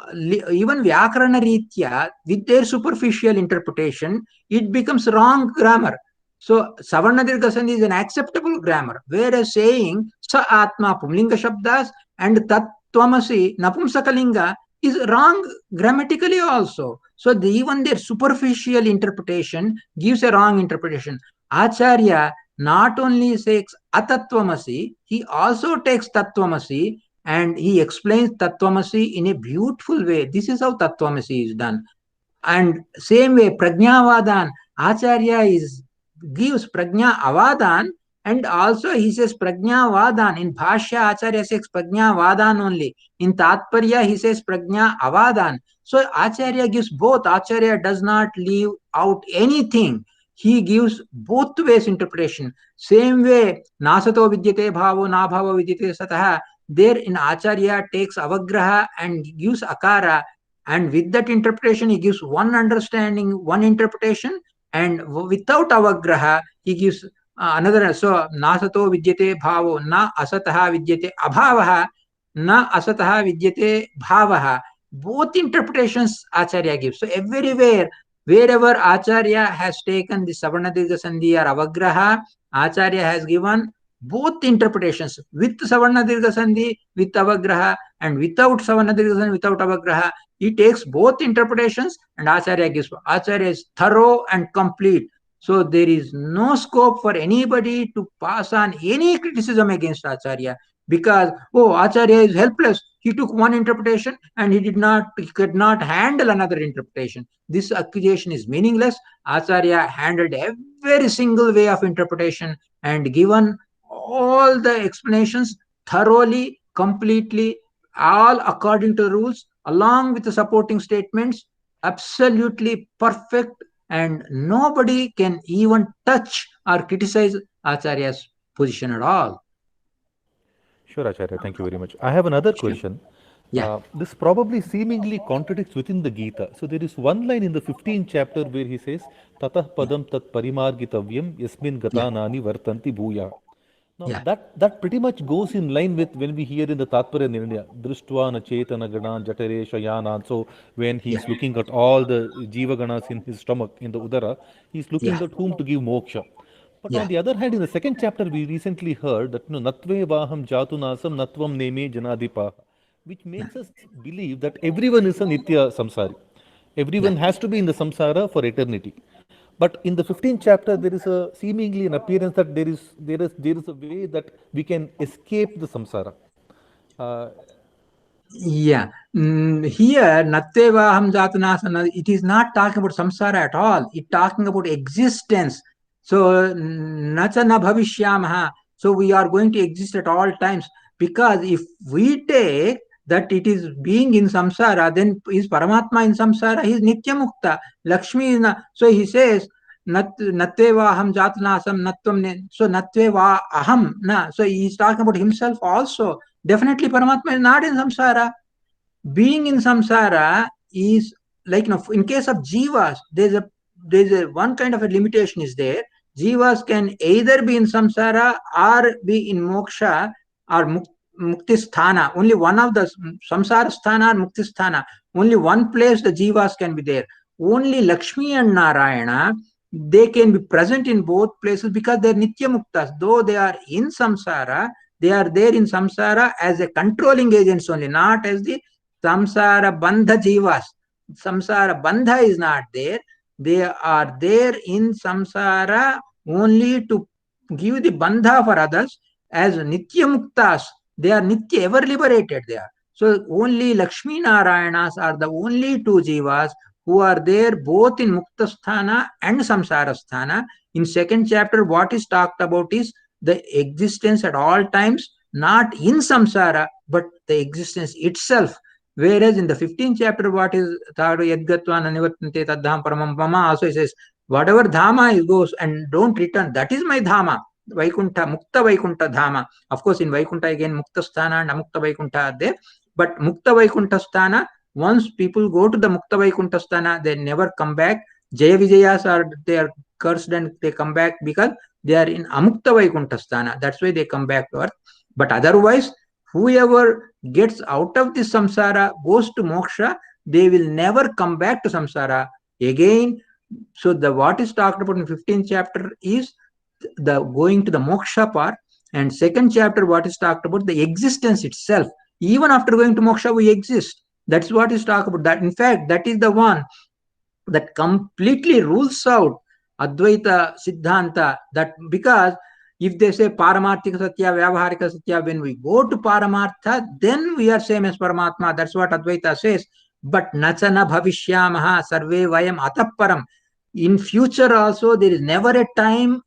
even Vyakarana Ritya, with their superficial interpretation, it becomes wrong grammar. So Savarna Dirgha Sandhi is an acceptable grammar, whereas saying Sa Atma Pumlinga Shabdas and Tat Tvamasi Napumsakalinga is wrong grammatically also. So even their superficial interpretation gives a wrong interpretation. Acharya not only says Atatvamasi, he also takes Tattvamasi and he explains Tattvamasi in a beautiful way. This is how Tattvamasi is done. And same way, Prajnavadan, Acharya gives Prajna Avadan And also he says Prajna Vadan. In Bhashya, Acharya says Prajna Vadan only. In Tatparya, he says Prajna Avadan. So Acharya gives both. Acharya does not leave out anything. He gives both ways interpretation. Same way, Nasato Vidyate Bhavo, Nabhava Vidyate Satah. There in Acharya takes Avagraha and gives Akara. And with that interpretation, he gives one understanding, one interpretation. And without Avagraha, he gives another. So nasato vidyate bhavo na asataha vidyate abhavaha na asataha vidyate bhavaha. Both interpretations Acharya gives. So everywhere, wherever Acharya has taken the Savarna Dirgha Sandhi or Avagraha, Acharya has given both interpretations, with Savarna Dirgha Sandhi, with Avagraha, and without Savarna Dirgha Sandhi, without Avagraha. He takes both interpretations and Acharya gives. Acharya is thorough and complete. So there is no scope for anybody to pass on any criticism against Acharya, because, oh, Acharya is helpless. He took one interpretation and he could not handle another interpretation. This accusation is meaningless. Acharya handled every single way of interpretation and given all the explanations thoroughly, completely, all according to the rules, along with the supporting statements, absolutely perfect, and nobody can even touch or criticize Acharya's position at all. Sure, Acharya, thank you very much. I have another question. Yeah. This probably seemingly contradicts within the Gita. So there is one line in the 15th chapter where he says, Tatah padam tat parimargitavyam yasmin gatanani vartanti bhuya. Now that pretty much goes in line with when we hear in the Tatparya Nirnaya, Drishtva Nachetana Ganan Jatare Shayanan. So when he's looking at all the Jiva Ganas in his stomach, in the Udara, he's looking at whom to give moksha. But on the other hand, in the second chapter, we recently heard that Natve Vaham Jatunasam Natvam Neme Janadipa, which makes us believe that everyone is a Nitya Samsari. Everyone has to be in the samsara for eternity. But in the 15th chapter, there is a seemingly an appearance that there is a way that we can escape the samsara. Here, Nattevaham Jatanasana, it is not talking about samsara at all. It's talking about existence. So, Nachana Bhavishyamaha. So, we are going to exist at all times. Because if we take that it is being in samsara, then is Paramatma in samsara? He is Nitya Mukta. Lakshmi is not. So, he says, Nattevaham Jatanasam Nattvam. So, Natteva Aham. So, he is talking about himself also. Definitely Paramatma is not in samsara. Being in samsara is like, in case of jivas, there's a one kind of a limitation is there. Jivas can either be in samsara or be in moksha or mukti sthana. Only one of the samsara sthana or mukti sthana. Only one place the jivas can be there. Only Lakshmi and Narayana, they can be present in both places because they're nitya muktas. Though they are in samsara, they are there in samsara as a controlling agents only, not as the samsara bandha jivas. Samsara bandha is not there. They are there in samsara only to give the bandha for others. As nitya muktas, they are nitya, ever liberated they are. So only Lakshmi Narayanas are the only two jivas who are there both in mukta sthana and samsara sthana. In second chapter, what is talked about is the existence at all times, not in samsara, but the existence itself. Whereas in the 15th chapter, what is Yadgatva Nanivartante Tadham Paramam Pama also says, whatever dhama goes and don't return, that is my dhama. Vaikuntha, Mukta Vaikuntha Dhama. Of course, in Vaikuntha again, Mukta Sthana and Amukta Vaikuntha are there. But Mukta Vaikuntha Sthana, once people go to the Mukta Vaikuntha Sthana, they never come back. Jaya Vijayas are, they are cursed and they come back because they are in Amukta Vaikuntha Sthana. That's why they come back to earth. But otherwise, whoever gets out of this samsara, goes to moksha, they will never come back to samsara again. So the what is talked about in 15th chapter is the going to the moksha part, and second chapter what is talked about the existence itself. Even after going to moksha, we exist. That's what is talked about. That in fact, that is the one that completely rules out Advaita Siddhanta. That because if they say Paramarthika Satya, Vyavaharika Satya, when we go to Paramartha, then we are same as Paramatma. That's what Advaita says. But Nachana Bhavishyamaha Sarve Vayam Atapparam. In future also, there is never a time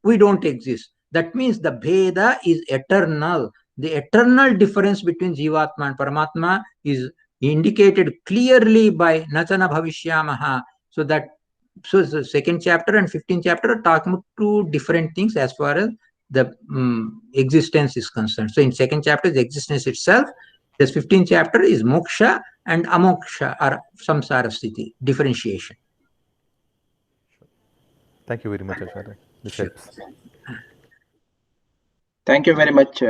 we don't exist. That means the Bheda is eternal. The eternal difference between Jivatma and Paramatma is indicated clearly by Nachana Bhavishyamaha. So the second chapter and 15th chapter are talking about two different things as far as the existence is concerned. So in second chapter is existence itself. This 15th chapter is moksha and amoksha or samsara sthiti, differentiation. Thank you very much, Acharya. This helps. Thank you very much.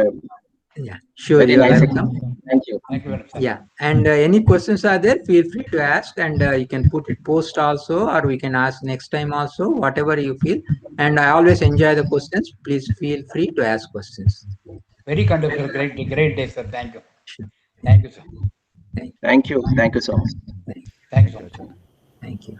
Yeah, sure. Very You are nice. welcome. Thank you. Thank you very much, sir. Yeah, and any questions are there, feel free to ask, and you can put it post also, or we can ask next time also, whatever you feel. And I always enjoy the questions. Please feel free to ask questions. Very kind of you. Great day, sir. Thank you. Sure. Thank you, sir. Thank you. Thank you so much. Thank you so much. Thank you.